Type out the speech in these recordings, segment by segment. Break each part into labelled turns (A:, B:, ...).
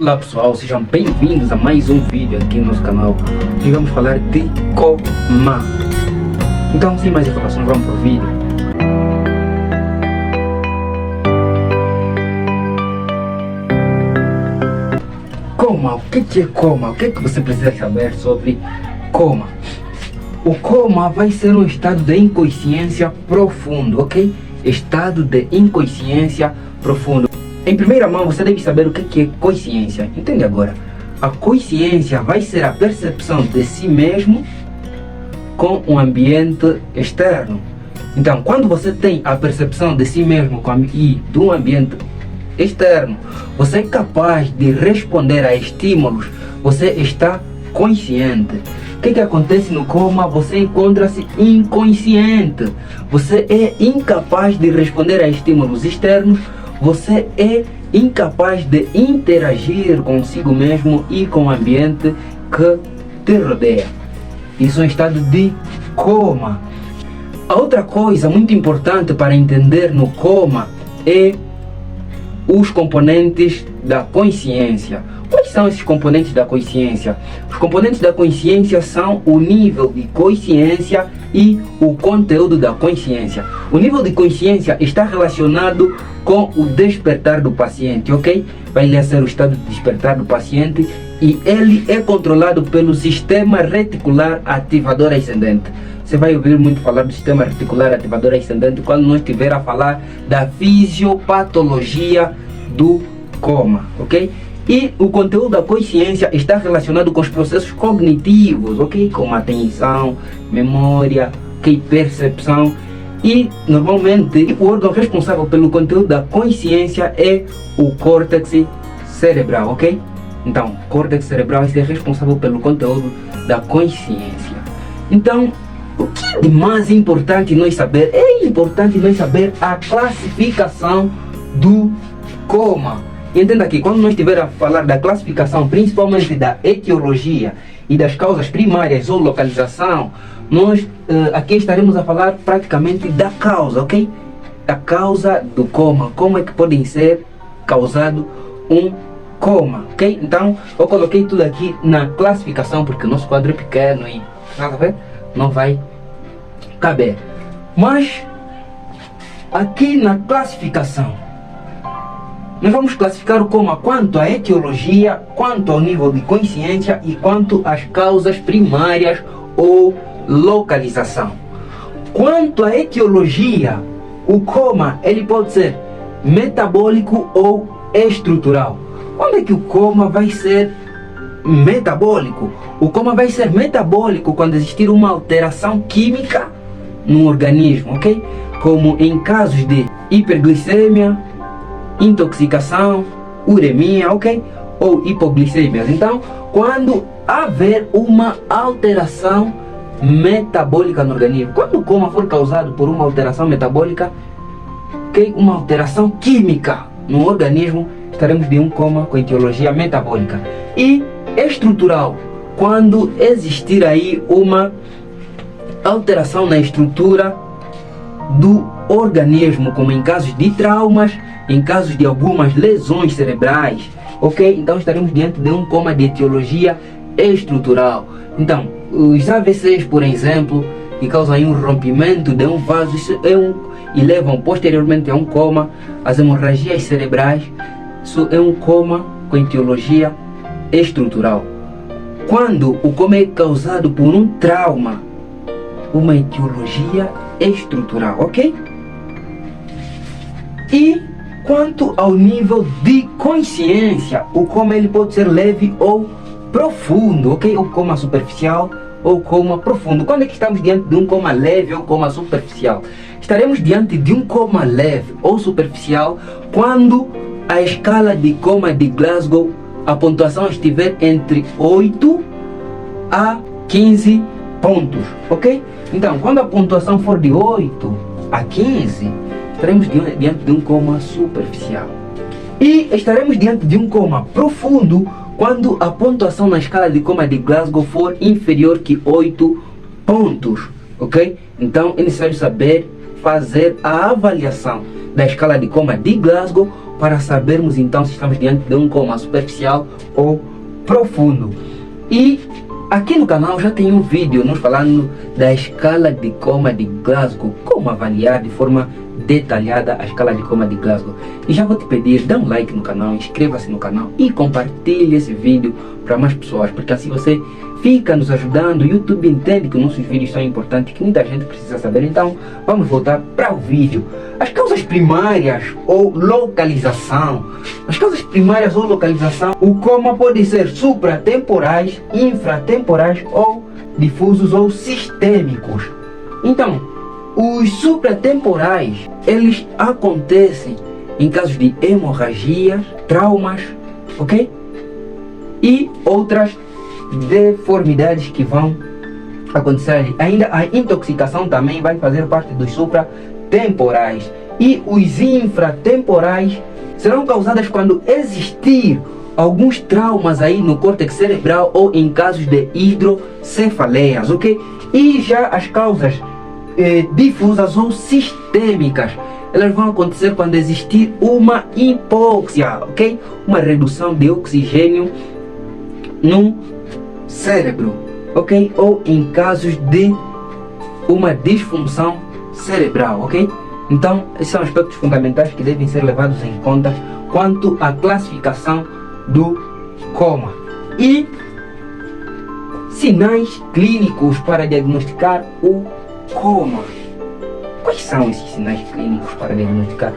A: Olá pessoal, sejam bem-vindos a mais um vídeo aqui no nosso canal. Hoje vamos falar de coma. Então, sem mais informações, vamos para o vídeo. Coma, o que é coma? O que é que você precisa saber sobre coma? O coma vai ser um estado de inconsciência profundo, ok? Estado de inconsciência profundo. Em primeira mão, você deve saber o que é consciência. Entende agora? A consciência vai ser a percepção de si mesmo com o ambiente externo. Então, quando você tem a percepção de si mesmo e do ambiente externo, você é capaz de responder a estímulos, você está consciente. O que acontece no coma? Você encontra-se inconsciente. Você é incapaz de responder a estímulos externos. Você é incapaz de interagir consigo mesmo e com o ambiente que te rodeia. Isso é um estado de coma. A outra coisa muito importante para entender no coma é os componentes da consciência. Quais são esses componentes da consciência? Os componentes da consciência são o nível de consciência e o conteúdo da consciência. O nível de consciência está relacionado com o despertar do paciente, ok? Vai ser o estado de despertar do paciente e ele é controlado pelo sistema reticular ativador ascendente. Você vai ouvir muito falar do sistema reticular ativador ascendente quando nós estiver a falar da fisiopatologia do coma, ok? E o conteúdo da consciência está relacionado com os processos cognitivos, ok? Como atenção, memória, ok? Percepção. E normalmente o órgão responsável pelo conteúdo da consciência é o córtex cerebral, ok? Então, o córtex cerebral é responsável pelo conteúdo da consciência. Então, o que é de mais importante nós saber? É importante nós saber a classificação do coma. Entenda que quando nós estiver a falar da classificação, principalmente da etiologia e das causas primárias ou localização, nós aqui estaremos a falar praticamente da causa, ok? A causa do coma, como é que podem ser causado um coma, ok? Então, eu coloquei tudo aqui na classificação, porque o nosso quadro é pequeno e nada a ver, não vai caber. Mas, aqui na classificação, nós vamos classificar o coma quanto à etiologia, quanto ao nível de consciência e quanto às causas primárias ou localização. Quanto à etiologia, o coma ele pode ser metabólico ou estrutural. Onde é que o coma vai ser metabólico? O coma vai ser metabólico quando existir uma alteração química no organismo, ok? Como em casos de hiperglicemia, intoxicação, uremia, ok? Ou hipoglicemia. Então, quando haver uma alteração metabólica no organismo, quando o coma for causado por uma alteração metabólica, ok? Uma alteração química no organismo, estaremos de um coma com etiologia metabólica. E estrutural, quando existir aí uma alteração na estrutura do organismo, como em casos de traumas, em casos de algumas lesões cerebrais, ok? Então estaremos diante de um coma de etiologia estrutural. Então, os AVCs, por exemplo, que causam aí um rompimento de um vaso, isso e levam posteriormente a um coma. As hemorragias cerebrais, isso é um coma com etiologia estrutural. Quando o coma é causado por um trauma, uma etiologia estrutural, ok? E quanto ao nível de consciência, o coma ele pode ser leve ou profundo, ok? Ou coma superficial ou coma profundo. Quando é que estamos diante de um coma leve ou coma superficial? Estaremos diante de um coma leve ou superficial quando a escala de coma de Glasgow, a pontuação estiver entre 8 a 15 pontos, ok? Então, quando a pontuação for de 8 a 15, estaremos diante de um coma superficial. E estaremos diante de um coma profundo quando a pontuação na escala de coma de Glasgow for inferior que 8 pontos, ok? Então, é necessário saber fazer a avaliação da escala de coma de Glasgow para sabermos então se estamos diante de um coma superficial ou profundo. E aqui no canal já tem um vídeo nos falando da escala de coma de Glasgow, como avaliar de forma detalhada a escala de coma de Glasgow. E já vou te pedir, dá um like no canal, inscreva-se no canal e compartilhe esse vídeo para mais pessoas, porque assim você fica nos ajudando. O YouTube entende que nossos vídeos são importantes, que muita gente precisa saber. Então vamos voltar para o vídeo. As causas primárias ou localização. As causas primárias ou localização, o coma pode ser supratemporais, infratemporais ou difusos ou sistêmicos. Então, os supratemporais, eles acontecem em casos de hemorragias, traumas, ok? E outras deformidades que vão acontecer ali. Ainda a intoxicação também vai fazer parte dos supratemporais. E os infratemporais serão causadas quando existir alguns traumas aí no córtex cerebral ou em casos de hidrocefaleias, ok? E já as causas difusas ou sistêmicas, elas vão acontecer quando existir uma hipóxia, ok? Uma redução de oxigênio no cérebro, ok? Ou em casos de uma disfunção cerebral, ok? Então, esses são aspectos fundamentais que devem ser levados em conta quanto à classificação do coma. E sinais clínicos para diagnosticar o coma. Quais são esses sinais clínicos para diagnosticar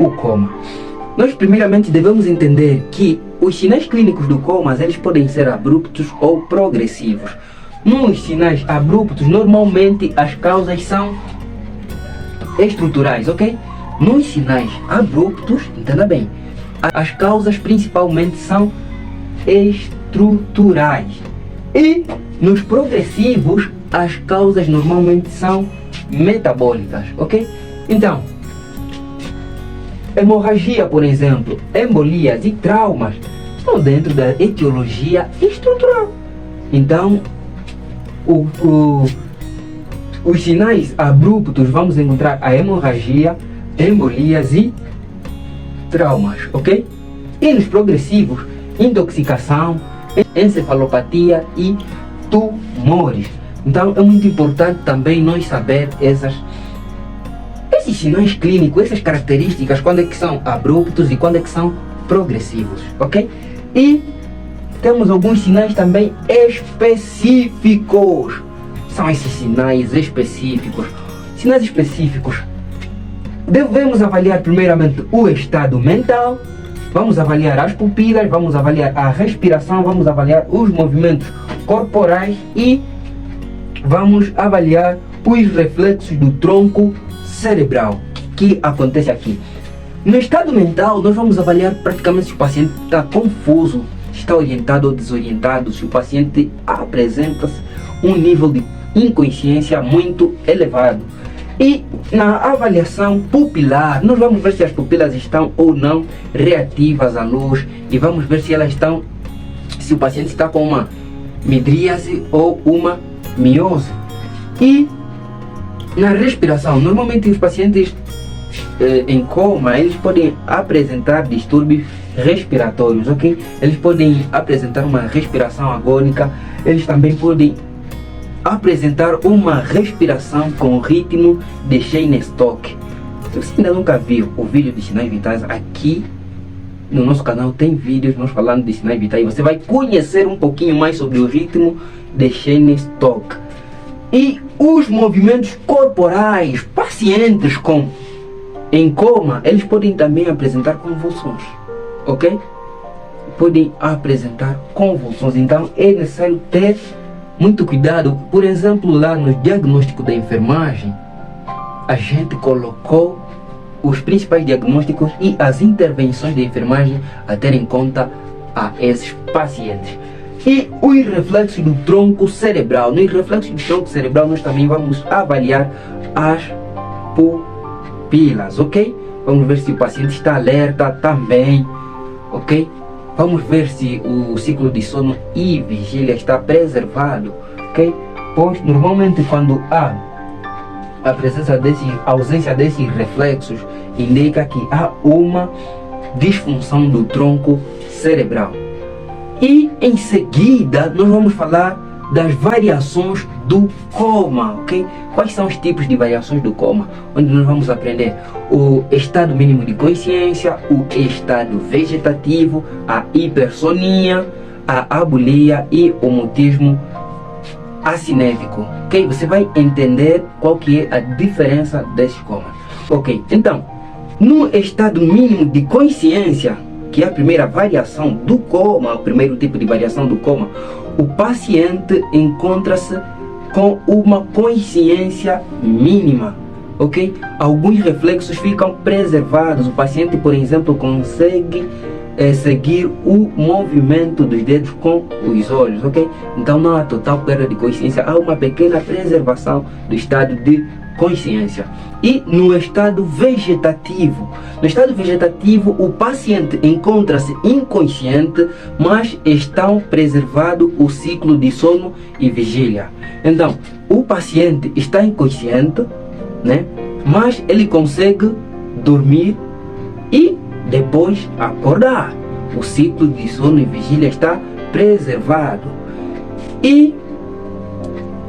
A: o coma? Nós primeiramente devemos entender que os sinais clínicos do coma, eles podem ser abruptos ou progressivos. Nos sinais abruptos, normalmente as causas são estruturais, ok? Nos sinais abruptos, entenda bem, as causas principalmente são estruturais. E nos progressivos, as causas normalmente são metabólicas, ok? Então, hemorragia, por exemplo, embolias e traumas estão dentro da etiologia estrutural. Então, os sinais abruptos, vamos encontrar a hemorragia, embolias e traumas, ok? E nos progressivos, intoxicação, encefalopatia e tumores. Então é muito importante também nós saber esses sinais clínicos, essas características, quando é que são abruptos e quando é que são progressivos, ok? E temos alguns sinais também específicos. São esses sinais específicos. Sinais específicos. Devemos avaliar primeiramente o estado mental, vamos avaliar as pupilas, vamos avaliar a respiração, vamos avaliar os movimentos corporais e vamos avaliar os reflexos do tronco cerebral. O que acontece aqui? No estado mental, nós vamos avaliar praticamente se o paciente está confuso, está orientado ou desorientado, se o paciente apresenta um nível de inconsciência muito elevado. E na avaliação pupilar, nós vamos ver se as pupilas estão ou não reativas à luz e vamos ver se elas estão, se o paciente está com uma midríase ou uma miose. E na respiração, normalmente os pacientes em coma, eles podem apresentar distúrbios respiratórios, ok? Eles podem apresentar uma respiração agônica, eles também podem apresentar uma respiração com ritmo de Cheyne-Stokes. Se você ainda nunca viu o vídeo de sinais vitais, aqui no nosso canal tem vídeos nós falando de sinais vitais. Você vai conhecer um pouquinho mais sobre o ritmo de Cheyne-Stokes. E os movimentos corporais, pacientes em coma, eles podem também apresentar convulsões, ok? Podem apresentar convulsões, então é necessário ter muito cuidado. Por exemplo, lá no diagnóstico da enfermagem, a gente colocou os principais diagnósticos e as intervenções de enfermagem a ter em conta a esses pacientes. E os reflexos do tronco cerebral. Nos reflexos do tronco cerebral nós também vamos avaliar as pupilas, ok? Vamos ver se o paciente está alerta também, ok? Vamos ver se o ciclo de sono e vigília está preservado, ok? Pois normalmente quando há a ausência desses reflexos, indica que há uma disfunção do tronco cerebral. E em seguida nós vamos falar das variações do coma, ok? Quais são os tipos de variações do coma? Onde nós vamos aprender o estado mínimo de consciência, o estado vegetativo, a hipersonia, a abulia e o mutismo acinético, ok? Você vai entender qual que é a diferença desses comas, ok? Então, no estado mínimo de consciência, que é a primeira variação do coma, o primeiro tipo de variação do coma, o paciente encontra-se com uma consciência mínima, ok? Alguns reflexos ficam preservados. O paciente, por exemplo, consegue seguir o movimento dos dedos com os olhos, ok? Então não há total perda de consciência, há uma pequena preservação do estado de consciência. E no estado vegetativo, o paciente encontra-se inconsciente, mas estão preservado o ciclo de sono e vigília. Então, o paciente está inconsciente, né? Mas ele consegue dormir e depois acordar. O ciclo de sono e vigília está preservado. E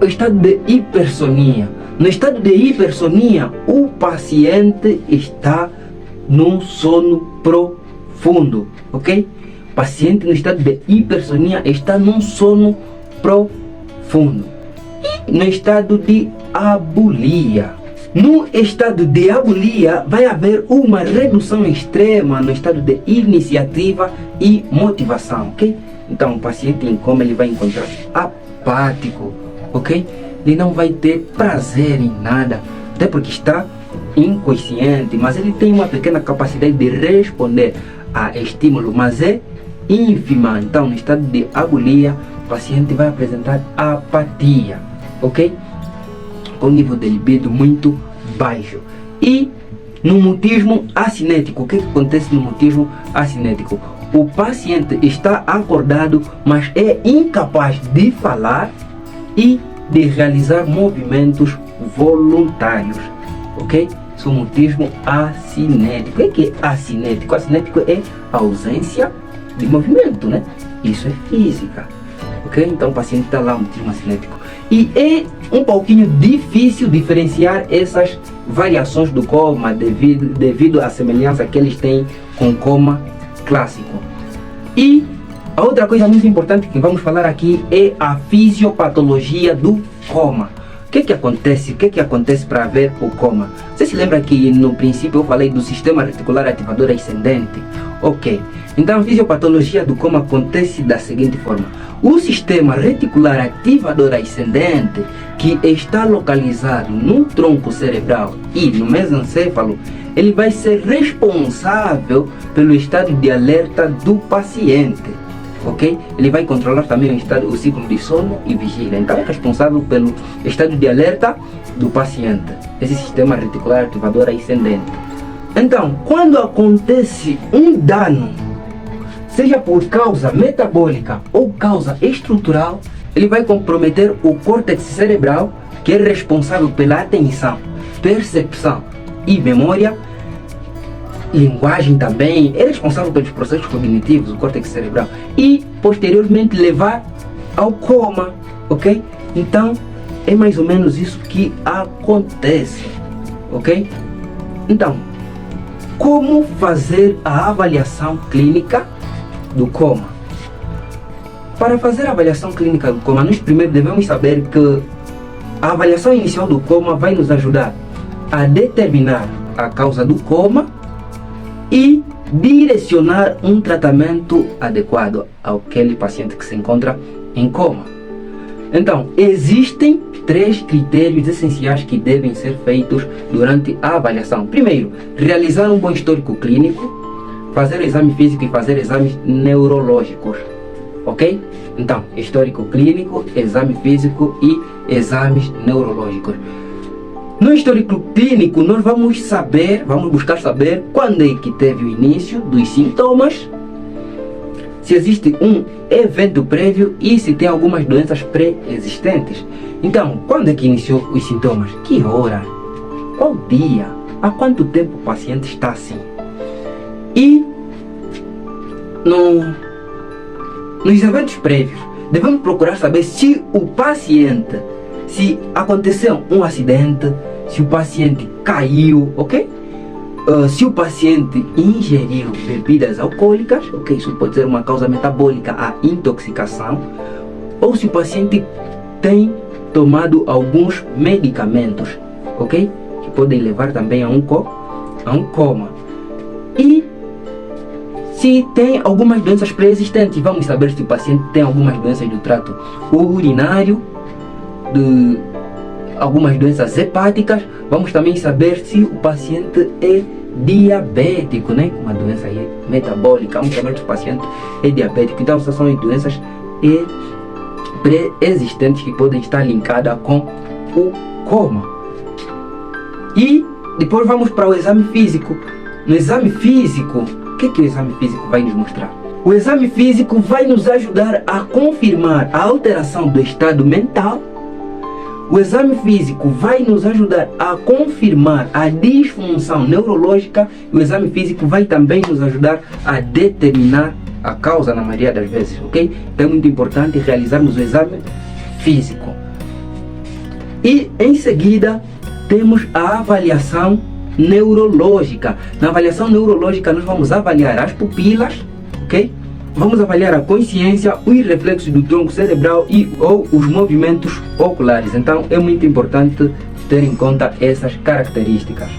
A: o estado de hipersonia. No estado de hipersonia, o paciente está num sono profundo, ok? O paciente no estado de hipersonia está num sono profundo. E no estado de abulia. No estado de abulia, vai haver uma redução extrema no estado de iniciativa e motivação, ok? Então, o paciente em coma ele vai encontrar apático, ok? Ele não vai ter prazer em nada, até porque está inconsciente, mas ele tem uma pequena capacidade de responder a estímulo, mas é ínfima. Então, no estado de abulia, o paciente vai apresentar apatia, ok? Com nível de libido muito baixo. E no mutismo acinético, o que acontece no mutismo acinético? O paciente está acordado, mas é incapaz de falar e de realizar movimentos voluntários, ok? Isso é o mutismo acinético. O que é acinético? Acinético é ausência de movimento, né? Isso é física, ok? Então o paciente está lá, mutismo acinético. E é um pouquinho difícil diferenciar essas variações do coma devido à semelhança que eles têm com o coma clássico. E a outra coisa muito importante que vamos falar aqui é a fisiopatologia do coma. O que acontece para haver o coma? Você se lembra que no princípio eu falei do sistema reticular ativador ascendente? Ok. Então a fisiopatologia do coma acontece da seguinte forma. O sistema reticular ativador ascendente, que está localizado no tronco cerebral e no mesencéfalo, ele vai ser responsável pelo estado de alerta do paciente. Ok? Ele vai controlar também o ciclo de sono e vigília. Então é responsável pelo estado de alerta do paciente, esse sistema reticular ativador ascendente. Então, quando acontece um dano, seja por causa metabólica ou causa estrutural, ele vai comprometer o córtex cerebral, que é responsável pela atenção, percepção e memória. Linguagem também, é responsável pelos processos cognitivos, o córtex cerebral, e posteriormente levar ao coma, ok? Então, é mais ou menos isso que acontece, ok? Então, como fazer a avaliação clínica do coma? Para fazer a avaliação clínica do coma, nós primeiro devemos saber que a avaliação inicial do coma vai nos ajudar a determinar a causa do coma e direcionar um tratamento adequado àquele paciente que se encontra em coma. Então, existem 3 critérios essenciais que devem ser feitos durante a avaliação. Primeiro, realizar um bom histórico clínico, fazer exame físico e fazer exames neurológicos, ok? Então, histórico clínico, exame físico e exames neurológicos. No histórico clínico, nós vamos buscar saber quando é que teve o início dos sintomas, se existe um evento prévio e se tem algumas doenças pré-existentes. Então, quando é que iniciou os sintomas? Que hora? Qual dia? Há quanto tempo o paciente está assim? E nos eventos prévios, devemos procurar saber se o paciente, se aconteceu um acidente, se o paciente caiu, ok? Se o paciente ingeriu bebidas alcoólicas, ok? Isso pode ser uma causa metabólica, a intoxicação, ou se o paciente tem tomado alguns medicamentos, ok? Que podem levar também a um coma. E se tem algumas doenças pré-existentes, vamos saber se o paciente tem algumas doenças do trato urinário, de algumas doenças hepáticas. Vamos também saber se o paciente é diabético, né? Uma doença aí metabólica. Vamos saber se o paciente é diabético. Então, essas são as doenças pré-existentes que podem estar linkadas com o coma. E depois vamos para o exame físico. No exame físico, o que o exame físico vai nos mostrar? O exame físico vai nos ajudar a confirmar a alteração do estado mental. O exame físico vai nos ajudar a confirmar a disfunção neurológica. O exame físico vai também nos ajudar a determinar a causa na maioria das vezes, ok? Então é muito importante realizarmos o exame físico. E em seguida temos a avaliação neurológica. Na avaliação neurológica nós vamos avaliar as pupilas, ok? Vamos avaliar a consciência, os reflexos do tronco cerebral ou os movimentos oculares. Então é muito importante ter em conta essas características.